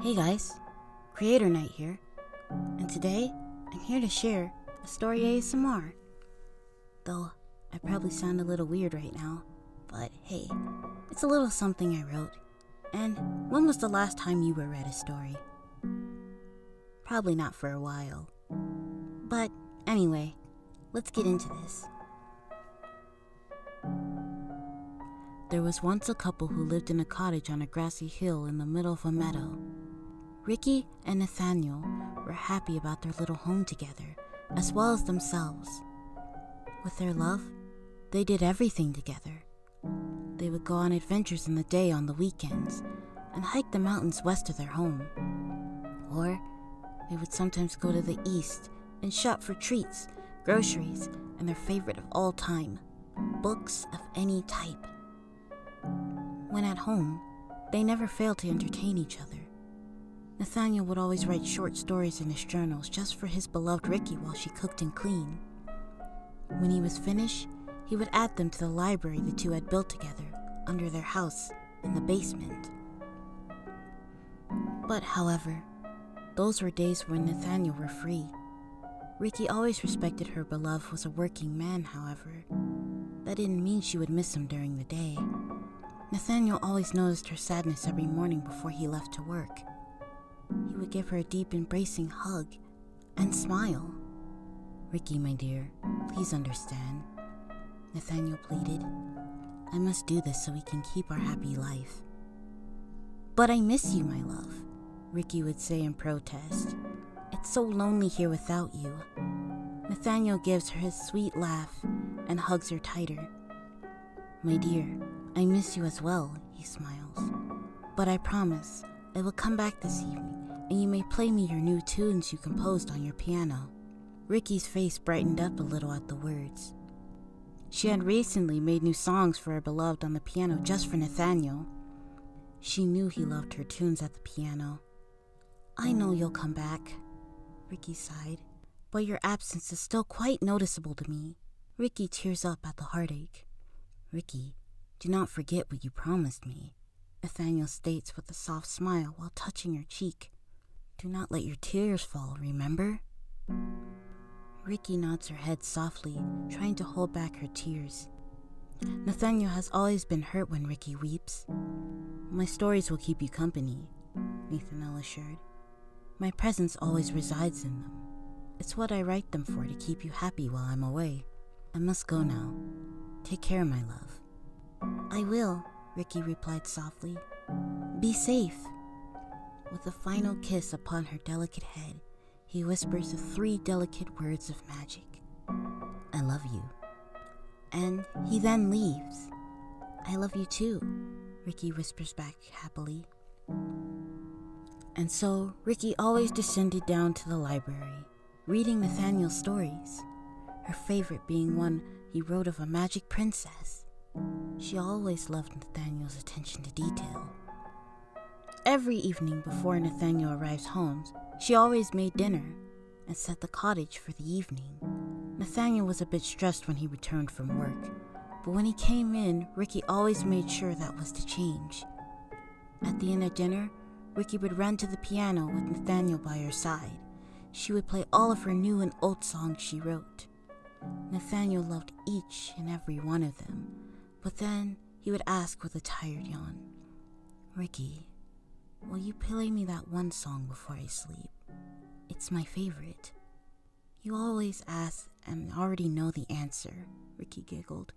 Hey guys, Creator Night here, and today I'm here to share a story ASMR. Though I probably sound a little weird right now, but hey, it's a little something I wrote. And when was the last time you read a story? Probably not for a while. But anyway, let's get into this. There was once a couple who lived in a cottage on a grassy hill in the middle of a meadow. Rikki and Nathaniel were happy about their little home together, as well as themselves. With their love, they did everything together. They would go on adventures in the day on the weekends and hike the mountains west of their home. Or they would sometimes go to the east and shop for treats, groceries, and their favorite of all time, books of any type. When at home, they never failed to entertain each other. Nathaniel would always write short stories in his journals just for his beloved Rikki while she cooked and cleaned. When he was finished, he would add them to the library the two had built together under their house in the basement. But however, those were days when Nathaniel were free. Rikki always respected her beloved was a working man, however. That didn't mean she would miss him during the day. Nathaniel always noticed her sadness every morning before he left to work. He would give her a deep embracing hug and smile. "Rikki, my dear, please understand," Nathaniel pleaded. "I must do this so we can keep our happy life." "But I miss you, my love," Rikki would say in protest. "It's so lonely here without you." Nathaniel gives her his sweet laugh and hugs her tighter. "My dear, I miss you as well," he smiles. "But I promise I will come back this evening, and you may play me your new tunes you composed on your piano." Rikki's face brightened up a little at the words. She had recently made new songs for her beloved on the piano just for Nathaniel. She knew he loved her tunes at the piano. "I know you'll come back," Rikki sighed, "but your absence is still quite noticeable to me." Rikki tears up at the heartache. "Rikki, do not forget what you promised me," Nathaniel states with a soft smile while touching her cheek. "Do not let your tears fall, remember?" Rikki nods her head softly, trying to hold back her tears. Nathaniel has always been hurt when Rikki weeps. "My stories will keep you company," Nathaniel assured. "My presence always resides in them. It's what I write them for, to keep you happy while I'm away. I must go now. Take care, my love." "I will," Rikki replied softly. "Be safe." With a final kiss upon her delicate head, he whispers the 3 delicate words of magic. "I love you." And he then leaves. "I love you too," Rikki whispers back happily. And so Rikki always descended down to the library, reading Nathaniel's stories, her favorite being one he wrote of a magic princess. She always loved Nathaniel's attention to detail. Every evening before Nathaniel arrives home, she always made dinner and set the cottage for the evening. Nathaniel was a bit stressed when he returned from work, but when he came in, Rikki always made sure that was to change. At the end of dinner, Rikki would run to the piano with Nathaniel by her side. She would play all of her new and old songs she wrote. Nathaniel loved each and every one of them. But then he would ask with a tired yawn, "Rikki, will you play me that one song before I sleep? It's my favorite." "You always ask and already know the answer," Rikki giggled.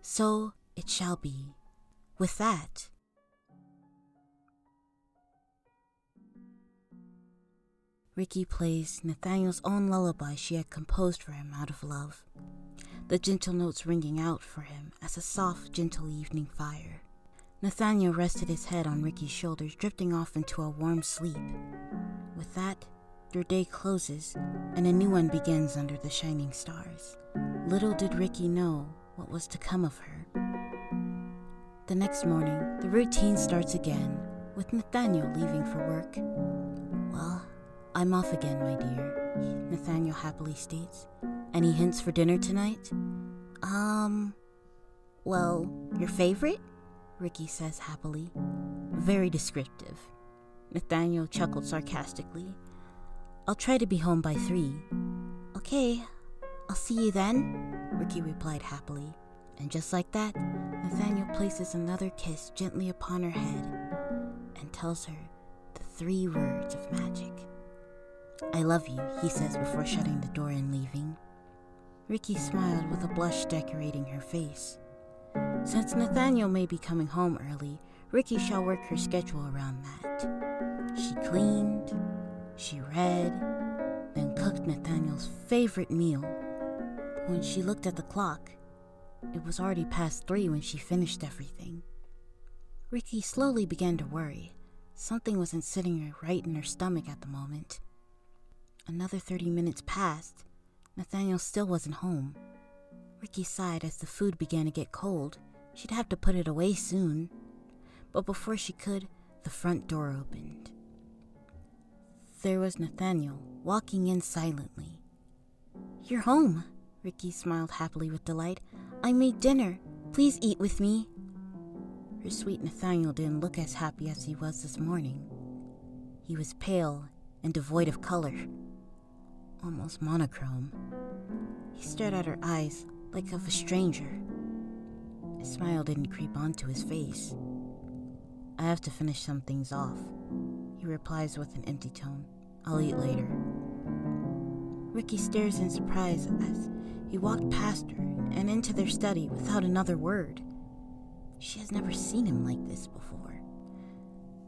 "So it shall be." With that, Rikki plays Nathaniel's own lullaby she had composed for him out of love, the gentle notes ringing out for him as a soft, gentle evening fire. Nathaniel rested his head on Rikki's shoulders, drifting off into a warm sleep. With that, their day closes, and a new one begins under the shining stars. Little did Rikki know what was to come of her. The next morning, the routine starts again, with Nathaniel leaving for work. "Well, I'm off again, my dear," Nathaniel happily states. "Any hints for dinner tonight?" Well, your favorite?" Rikki says happily. "Very descriptive." Nathaniel chuckled sarcastically. I'll try to be home by 3. Okay, I'll see you then, Rikki replied happily. And just like that, Nathaniel places another kiss gently upon her head and tells her the 3 words of magic. I love you, he says before shutting the door and leaving. Rikki smiled with a blush decorating her face. Since Nathaniel may be coming home early, Rikki shall work her schedule around that. She cleaned, she read, then cooked Nathaniel's favorite meal. When she looked at the clock, it was already past 3 when she finished everything. Rikki slowly began to worry. Something wasn't sitting right in her stomach at the moment. Another 30 minutes passed. Nathaniel still wasn't home. Rikki sighed as the food began to get cold. She'd have to put it away soon. But before she could, the front door opened. There was Nathaniel, walking in silently. You're home, Rikki smiled happily with delight. I made dinner. Please eat with me. Her sweet Nathaniel didn't look as happy as he was this morning. He was pale and devoid of color, almost monochrome. He stared at her eyes like of a stranger. A smile didn't creep onto his face. I have to finish some things off, he replies with an empty tone. I'll eat later. Rikki stares in surprise as he walked past her and into their study without another word. She has never seen him like this before.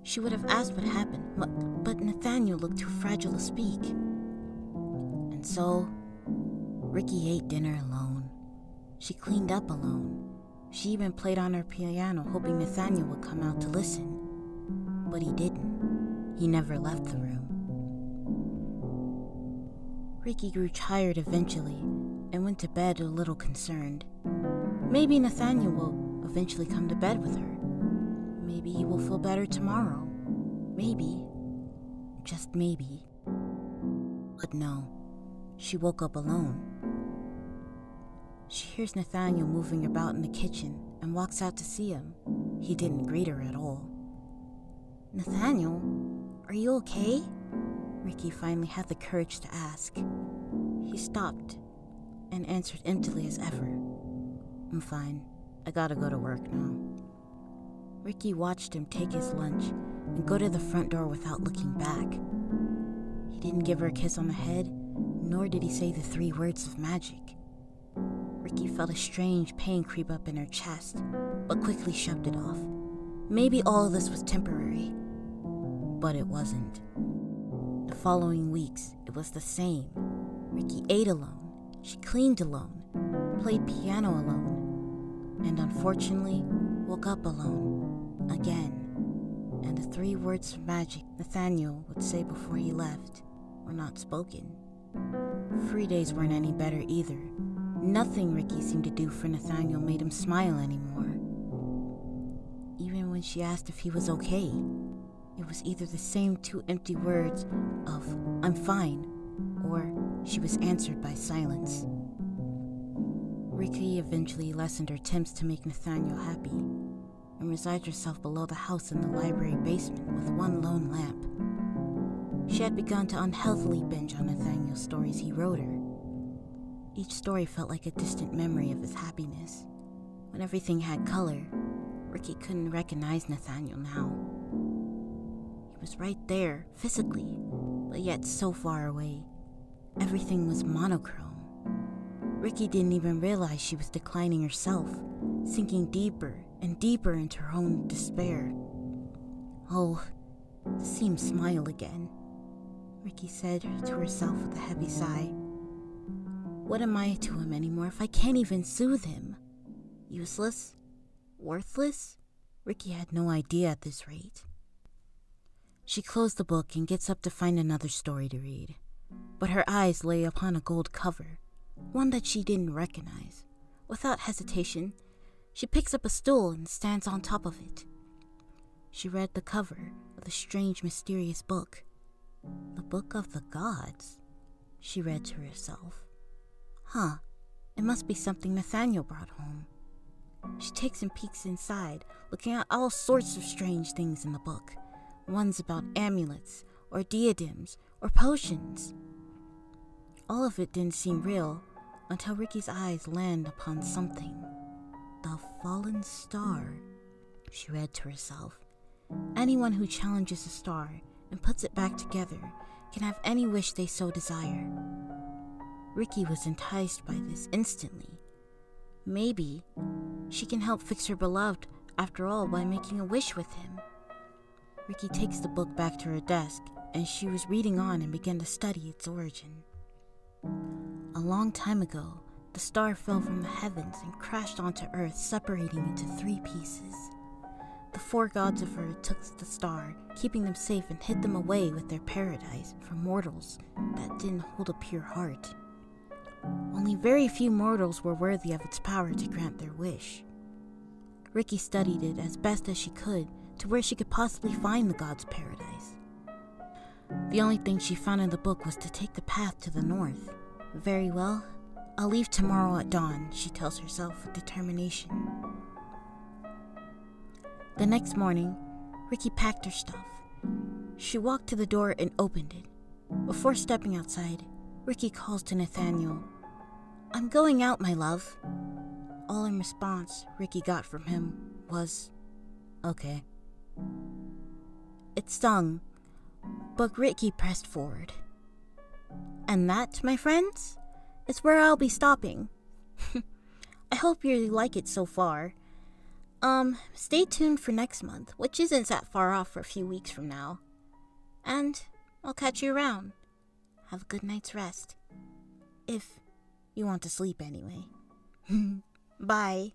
She would have asked what happened, but Nathaniel looked too fragile to speak. And so, Rikki ate dinner alone. She cleaned up alone. She even played on her piano, hoping Nathaniel would come out to listen. But he didn't. He never left the room. Rikki grew tired eventually and went to bed a little concerned. Maybe Nathaniel will eventually come to bed with her. Maybe he will feel better tomorrow. Maybe. Just maybe. But no. She woke up alone. She hears Nathaniel moving about in the kitchen and walks out to see him. He didn't greet her at all. Nathaniel, are you okay? Rikki finally had the courage to ask. He stopped and answered emptily as ever. I'm fine. I gotta go to work now. Rikki watched him take his lunch and go to the front door without looking back. He didn't give her a kiss on the head, nor did he say the 3 words of magic. Rikki felt a strange pain creep up in her chest, but quickly shoved it off. Maybe all of this was temporary, but it wasn't. The following weeks, it was the same. Rikki ate alone, she cleaned alone, played piano alone, and unfortunately, woke up alone, again. And the 3 words of magic Nathaniel would say before he left were not spoken. 3 days weren't any better either. Nothing Rikki seemed to do for Nathaniel made him smile anymore. Even when she asked if he was okay, it was either the same 2 empty words of, I'm fine, or she was answered by silence. Rikki eventually lessened her attempts to make Nathaniel happy, and resigned herself below the house in the library basement with one lone lamp. She had begun to unhealthily binge on Nathaniel's stories he wrote her. Each story felt like a distant memory of his happiness. When everything had color, Rikki couldn't recognize Nathaniel now. He was right there, physically, but yet so far away. Everything was monochrome. Rikki didn't even realize she was declining herself, sinking deeper and deeper into her own despair. Oh, to see him smile again, Rikki said to herself with a heavy sigh. What am I to him anymore if I can't even soothe him? Useless? Worthless? Rikki had no idea at this rate. She closed the book and gets up to find another story to read. But her eyes lay upon a gold cover, one that she didn't recognize. Without hesitation, she picks up a stool and stands on top of it. She read the cover of the strange, mysterious book. The Book of the Gods, she read to herself. Huh, it must be something Nathaniel brought home. She takes and peeks inside, looking at all sorts of strange things in the book. ones about amulets, or diadems, or potions. All of it didn't seem real until Rikki's eyes land upon something. The fallen star, she read to herself. Anyone who challenges a star and puts it back together can have any wish they so desire. Rikki was enticed by this instantly. Maybe she can help fix her beloved after all by making a wish with him. Rikki takes the book back to her desk, and she was reading on and began to study its origin. A long time ago, the star fell from the heavens and crashed onto Earth, separating into 3 pieces. The 4 gods of Earth took the star, keeping them safe, and hid them away with their paradise for mortals that didn't hold a pure heart. Only very few mortals were worthy of its power to grant their wish. Rikki studied it as best as she could to where she could possibly find the god's paradise. The only thing she found in the book was to take the path to the north. Very well, I'll leave tomorrow at dawn, she tells herself with determination. The next morning, Rikki packed her stuff. She walked to the door and opened it. Before stepping outside, Rikki calls to Nathaniel. "I'm going out, my love." All in response Rikki got from him was, "Okay." It stung, but Rikki pressed forward. And that, my friends, is where I'll be stopping. I hope you like it so far. Stay tuned for next month, which isn't that far off for a few weeks from now. And I'll catch you around. Have a good night's rest. If you want to sleep anyway. Bye.